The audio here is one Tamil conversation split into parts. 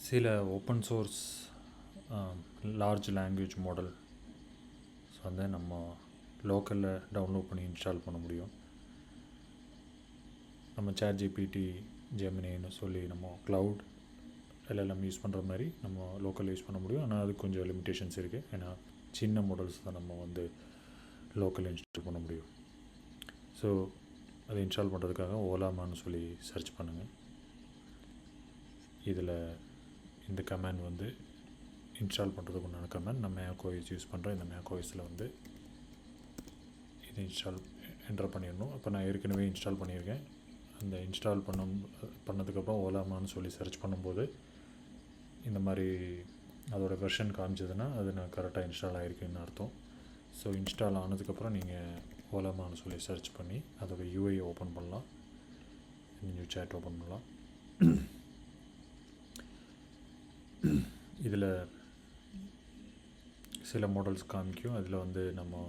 சில open source large language model வந்து நம்ம லோக்கலில் டவுன்லோட் பண்ணி இன்ஸ்டால் பண்ண முடியும். நம்ம ChatGPT, ஜெமினின்னு சொல்லி நம்ம க்ளவுட் எல்லாம் யூஸ் பண்ணுற மாதிரி நம்ம லோக்கலில் யூஸ் பண்ண முடியும். ஆனால் அதுக்கு கொஞ்சம் லிமிட்டேஷன்ஸ் இருக்குது. ஏன்னா சின்ன மாடல்ஸ் தான் நம்ம வந்து லோக்கலில் இன்ஸ்டால் பண்ண முடியும். ஸோ அதை இன்ஸ்டால் பண்ணுறதுக்காக ஓலாமான்னு சொல்லி சர்ச் பண்ணுங்கள். இதில் இந்த கமாண்ட் வந்து இன்ஸ்டால் பண்ணுறதுக்கு உண்டான கமாண்ட். நான் மேக்ஓஎஸ் யூஸ் பண்ணுறேன். இந்த மேக்ஓஎஸில் வந்து இதை என்டர் பண்ணிடணும். அப்போ நான் ஏற்கனவே இன்ஸ்டால் பண்ணியிருக்கேன். அந்த இன்ஸ்டால் பண்ணதுக்கப்புறம் ஓலாமான்னு சொல்லி சர்ச் பண்ணும்போது இந்த மாதிரி அதோடய வெர்ஷன் காமிச்சதுன்னா அது நான் கரெக்டாக இன்ஸ்டால் ஆகிருக்குன்னு அர்த்தம். ஸோ இன்ஸ்டால் ஆனதுக்கப்புறம் நீங்கள் ஓலாமான்னு சொல்லி சர்ச் பண்ணி அதோட யூஐ ஓப்பன் பண்ணலாம். நியூ சேட் ஓப்பன் பண்ணலாம். இதில் சில மாடல்ஸ் காமிக்கும். அதில் வந்து நம்ம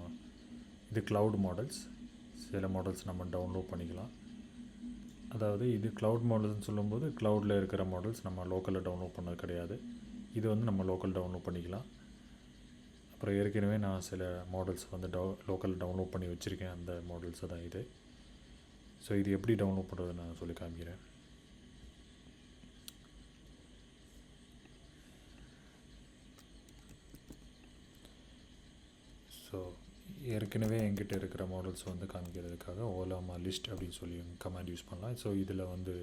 இது க்ளவுட் மாடல்ஸ். சில மாடல்ஸ் நம்ம டவுன்லோட் பண்ணிக்கலாம். அதாவது இது க்ளவுட் மாடல்ஸ்னு சொல்லும்போது க்ளவுடில் இருக்கிற மாடல்ஸ் நம்ம லோக்கலில் டவுன்லோட் பண்ணது கிடையாது. இது வந்து நம்ம லோக்கல் டவுன்லோட் பண்ணிக்கலாம். அப்புறம் ஏற்கனவே நான் சில மாடல்ஸ் வந்து லோக்கல் டவுன்லோட் பண்ணி வச்சுருக்கேன். அந்த மாடல்ஸை தான் இது. ஸோ இது எப்படி டவுன்லோட் பண்ணுறது நான் சொல்லி காமிக்கிறேன். ஸோ ஏற்கனவே என்கிட்ட இருக்கிற மாடல்ஸ் வந்து காமிக்கிறதுக்காக ஓலாமா லிஸ்ட் அப்படின்னு சொல்லி கமாண்ட் யூஸ் பண்ணலாம். ஸோ இதில் வந்து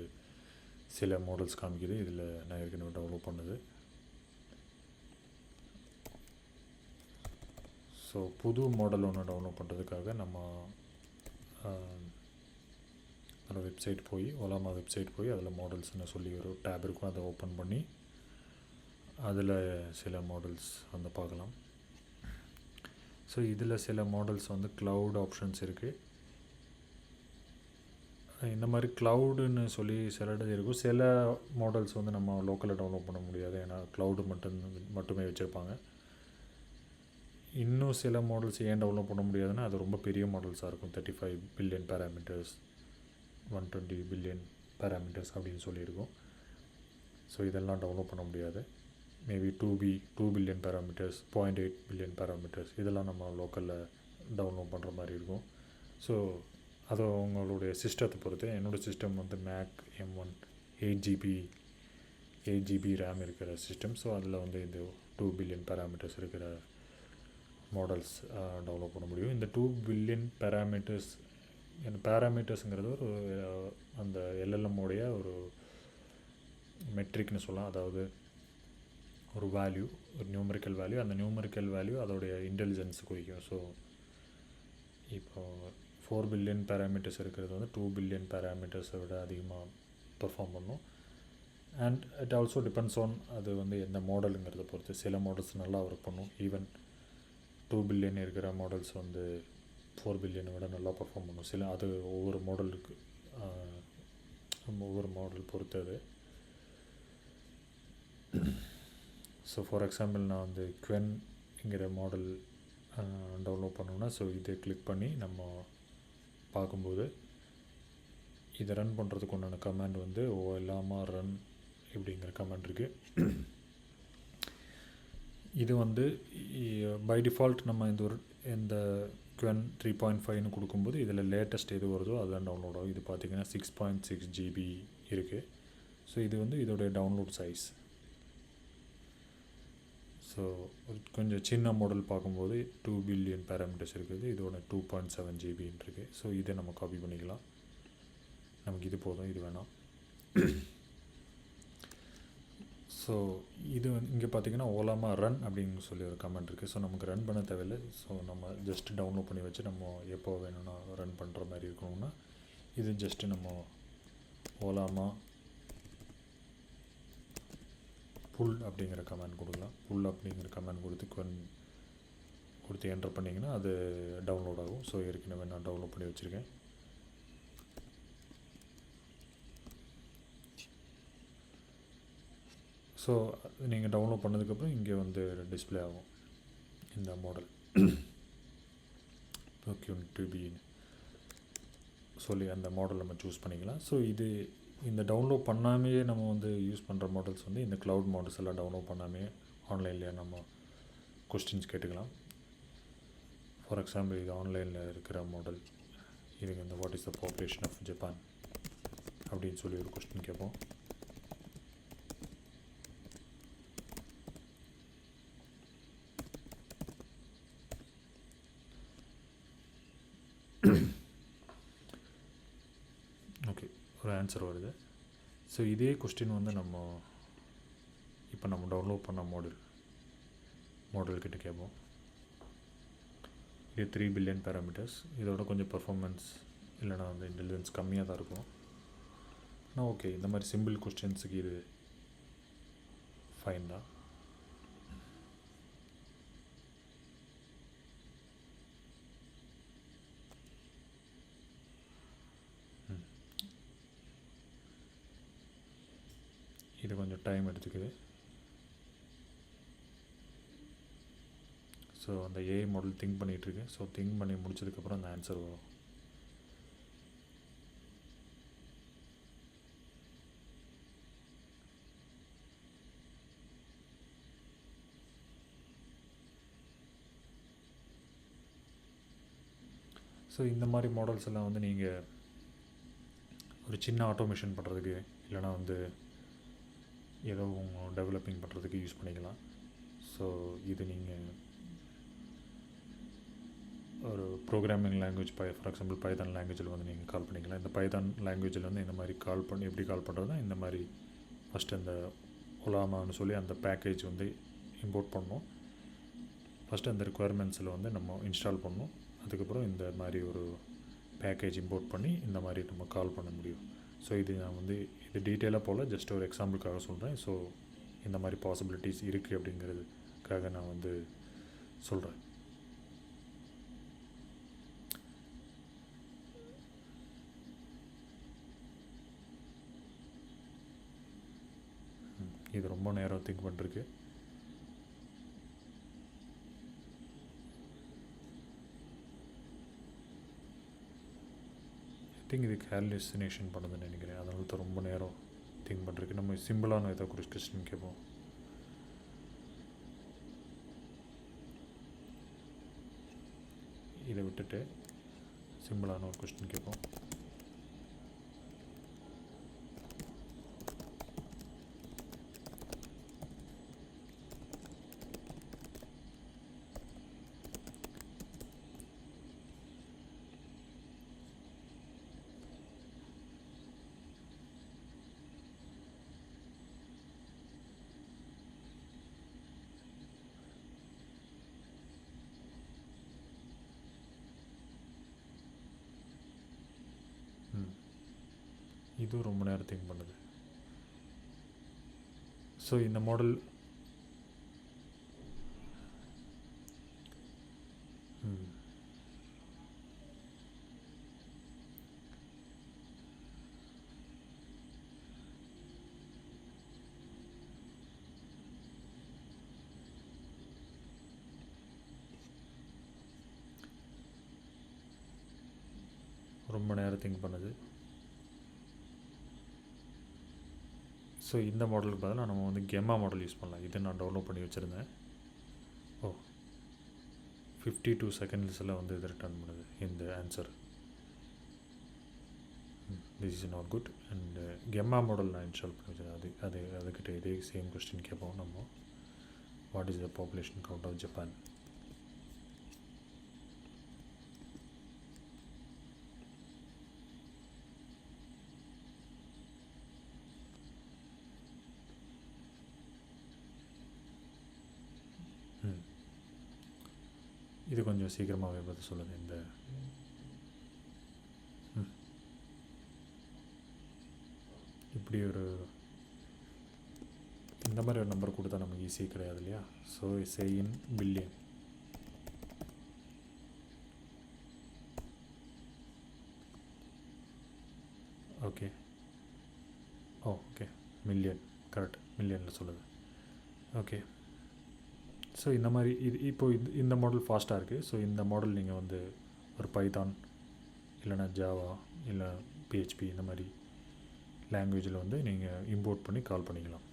சில மாடல்ஸ் காமிக்குது. இதில் நான் ஏற்கனவே டவுன்லோட் பண்ணது. ஸோ புது மாடல் ஒன்று டவுன்லோட் பண்ணுறதுக்காக நம்ம அந்த வெப்சைட் போய் ஓலாமா வெப்சைட் போய் அதில் மாடல்ஸ்னு சொல்லி ஒரு டேப் இருக்கும். அதை ஓப்பன் பண்ணி அதில் சில மாடல்ஸ் வந்து பார்க்கலாம். ஸோ இதில் சில மாடல்ஸ் வந்து க்ளவுட் ஆப்ஷன்ஸ் இருக்குது. இந்த மாதிரி க்ளவுடுன்னு சொல்லி சில இடம் இருக்கும். சில மாடல்ஸ் வந்து நம்ம லோக்கலில் டவுன்லோட் பண்ண முடியாது. ஏன்னா க்ளவுடு மட்டுமே வச்சுருப்பாங்க. இன்னும் சில மாடல்ஸ் ஏன் டவுன்லோட் பண்ண முடியாதுன்னா அது ரொம்ப பெரிய மாடல்ஸாக இருக்கும். 35 பில்லியன் பேராமீட்டர்ஸ், 120 பில்லியன் பேராமீட்டர்ஸ் அப்படின்னு சொல்லியிருக்கும். ஸோ இதெல்லாம் டவுன்லோட் பண்ண முடியாது. Maybe 2 billion parameters, 0.8 billion parameters இதெல்லாம் நம்ம லோக்கலில் டவுன்லோட் பண்ணுற மாதிரி இருக்கும். ஸோ அது உங்களுடைய சிஸ்டத்தை பொறுத்து. என்னோடய சிஸ்டம் வந்து மேக் M1 8GB ரேம் இருக்கிற சிஸ்டம். ஸோ அதில் வந்து இந்த 2 பில்லியன் பேராமீட்டர்ஸ் இருக்கிற மாடல்ஸ் டவுன்லோட் பண்ண முடியும். இந்த 2 பில்லியன் பேராமீட்டர்ஸ் பேராமீட்டர்ஸுங்கிறது ஒரு அந்த LLM உடைய ஒரு மெட்ரிக்னு சொல்லலாம். அதாவது ஒரு வேல்யூ, ஒரு நியூமரிக்கல் வேல்யூ. அந்த நியூமரிக்கல் வேல்யூ அதோடைய இன்டெலிஜென்ஸ் குறிக்கும். ஸோ இப்போ 4 பில்லியன் பேராமீட்டர்ஸ் இருக்கிறது வந்து 2 பில்லியன் பேராமீட்டர்ஸை விட அதிகமாக பெர்ஃபார்ம் பண்ணும். And it also depends on அது வந்து எந்த மாடலுங்கிறத பொறுத்து. சில மாடல்ஸ் நல்லா ஒர்க் பண்ணும். ஈவன் 2 பில்லியன் இருக்கிற மாடல்ஸ் வந்து 4 பில்லியனை விட நல்லா பர்ஃபார்ம் பண்ணும். சில அது ஒவ்வொரு மாடல் பொறுத்தது. ஸோ ஃபார் எக்ஸாம்பிள் நான் வந்து குவென்ங்கிற மாடல் டவுன்லோட் பண்ணோன்னா, ஸோ இதை கிளிக் பண்ணி நம்ம பார்க்கும்போது இதை ரன் பண்ணுறதுக்கு உண்டான கமாண்ட் வந்து ஓலாமா ரன் இப்படிங்கிற கமாண்ட் இருக்குது. இது வந்து பை டிஃபால்ட் நம்ம இந்த குவென் 3.5ன்னு கொடுக்கும்போது இதில் லேட்டஸ்ட் எது வருதோ அதுதான் டவுன்லோட் ஆகும். இது பார்த்திங்கன்னா 6.6 GB இருக்குது. ஸோ இது வந்து இதோடைய டவுன்லோட் சைஸ். ஸோ கொஞ்சம் சின்ன மாடல் பார்க்கும்போது 2 பில்லியன் பேராமீட்டர்ஸ் இருக்குது. இதோட 2.7 GBன்னு இருக்குது. ஸோ இதை நம்ம காப்பி பண்ணிக்கலாம். நமக்கு இது போதும், இது வேணாம். ஸோ இது வந்து இங்கே பார்த்திங்கன்னா ஓலாமா ரன் அப்படின்னு சொல்லி ஒரு கமெண்ட் இருக்குது. ஸோ நமக்கு ரன் பண்ண தேவையில்லை. ஸோ நம்ம ஜஸ்ட் டவுன்லோட் பண்ணி வச்சு நம்ம எப்போ வேணும்னா ரன் பண்ணுற மாதிரி இருக்கணும்னா இது ஜஸ்ட்டு நம்ம ஓலாமா புல் அப்படிங்கிற கமெண்ட் கொடுக்கலாம். புல் அப்படிங்கிற கமெண்ட் கொடுத்து என்டர் பண்ணிங்கன்னா அது டவுன்லோட் ஆகும். ஸோ ஏற்கனவே நான் டவுன்லோட் பண்ணி வச்சுருக்கேன். ஸோ நீங்கள் டவுன்லோட் பண்ணதுக்கப்புறம் இங்கே வந்து டிஸ்பிளே ஆகும் இந்த மாடல் Q2B சொல்லி அந்த மாடல் நம்ம சூஸ் பண்ணிக்கலாம். ஸோ இது இந்த டவுன்லோட் பண்ணாமையே நம்ம வந்து யூஸ் பண்ணுற மாடல்ஸ் வந்து இந்த க்ளவுட் மாடல்ஸ் எல்லாம் டவுன்லோட் பண்ணாமையே ஆன்லைன்லேயே நம்ம கொஸ்டின்ஸ் கேட்டுக்கலாம். ஃபார் எக்ஸாம்பிள் இது ஆன்லைனில் இருக்கிற மாடல். இதுக்கு வந்து what is the population of Japan அப்படின்னு சொல்லி ஒரு கொஸ்டின் கேட்போம். ஓகே, ஒரு ஆன்சர் வருது. ஸோ இதே கொஸ்டின் வந்து இப்போ நம்ம டவுன்லோட் பண்ண மாடல்கிட்ட கேட்போம். இது 3 பில்லியன் பேராமீட்டர்ஸ். இதோட கொஞ்சம் பர்ஃபார்மன்ஸ் இல்லைனா வந்து இன்டெலிஜென்ஸ் கம்மியாக தான் இருக்கும். ஆனால் ஓகே, இந்த மாதிரி சிம்பிள் கொஸ்டின்ஸுக்கு இது ஃபைன் தான். இது கொஞ்சம் டைம் எடுத்துக்குது. ஸோ அந்த ஏஐ மாடல் திங்க் பண்ணிகிட்ருக்கு. ஸோ திங்க் பண்ணி முடிச்சதுக்கப்புறம் அந்த ஆன்சர் வரும். ஸோ இந்த மாதிரி மாடல்ஸ் எல்லாம் வந்து நீங்கள் ஒரு சின்ன ஆட்டோமேஷன் பண்ணுறதுக்கு இல்லைனா வந்து ஏதோ டெவலப்பிங் பண்ணுறதுக்கு யூஸ் பண்ணிக்கலாம். ஸோ இது நீங்கள் ஒரு programming language for example Python லாங்குவேஜில் வந்து நீங்கள் கால் பண்ணிக்கலாம். இந்த பைதான் லாங்குவேஜில் வந்து இந்த மாதிரி எப்படி கால் பண்ணுறதுனா இந்த மாதிரி ஃபஸ்ட்டு அந்த ஒலாமான்னு சொல்லி அந்த பேக்கேஜ் வந்து இம்போர்ட் பண்ணணும். ஃபஸ்ட்டு அந்த ரிக்குவயர்மெண்ட்ஸில் வந்து நம்ம இன்ஸ்டால் பண்ணணும். அதுக்கப்புறம் இந்த மாதிரி ஒரு பேக்கேஜ் இம்போர்ட் பண்ணி இந்த மாதிரி நம்ம கால் பண்ண முடியும். ஸோ இது நான் வந்து இது டீட்டெயிலாக போல் ஜஸ்ட் ஒரு எக்ஸாம்பிளுக்காக சொல்கிறேன். ஸோ இந்த மாதிரி பாசிபிலிட்டிஸ் இருக்குது அப்படிங்கிறதுக்காக நான் வந்து சொல்கிறேன். இது ரொம்ப நேரம் திங்க் பண்ணிருக்கு. திங்க் இதுக்கு ஹாலுசினேஷன் பண்ணுதுன்னு நினைக்கிறேன். அதனால தான் ரொம்ப நேரம் திங்க் பண்ணுறதுக்கு. நம்ம சிம்பிளான ஏதோ ஒரு கொஸ்டின் கேட்போம். இதை விட்டுட்டு சிம்பிளான ஒரு கொஸ்டின் கேட்போம். இதுவும் ரொம்ப நேரம் திங்க் பண்ணுது. ஸோ இந்த மாடல் ரொம்ப நேரம் திங்க் பண்ணுது. ஸோ இந்த மாடலுக்கு பதிலாக நம்ம வந்து கெம்மா மாடல் யூஸ் பண்ணலாம். இதை நான் டவுன்லோட் பண்ணி வச்சுருந்தேன். 52 செகண்ட்ஸில் வந்து இது ரிட்டர்ன் பண்ணுது இந்த answer. This is not good. And Gemma model நான் இன்ஸ்டால் பண்ணி வச்சுருந்தேன். அதுக்கிட்ட இதே சேம் கொஸ்டின் கேட்போம் நம்ம. What is the population count of Japan? இது கொஞ்சம் சீக்கிரமாகவே பதில் சொல்லுது. இப்படி இந்த மாதிரி ஒரு நம்பர் கொடுத்தா நமக்கு ஈஸி கிடையாது இல்லையா? So say in billion. Okay, okay, million. Correct, மில்லியனில் சொல்லுது. ஓகே, ஸோ இந்த மாதிரி இந்த மாடல் ஃபாஸ்ட்டாக இருக்குது. ஸோ இந்த மாடல் நீங்கள் வந்து ஒரு பைதான் இல்லைனா ஜாவா இல்லை PHP இந்த மாதிரி லாங்குவேஜில் வந்து நீங்கள் இம்போர்ட் பண்ணி கால் பண்ணிக்கலாம்.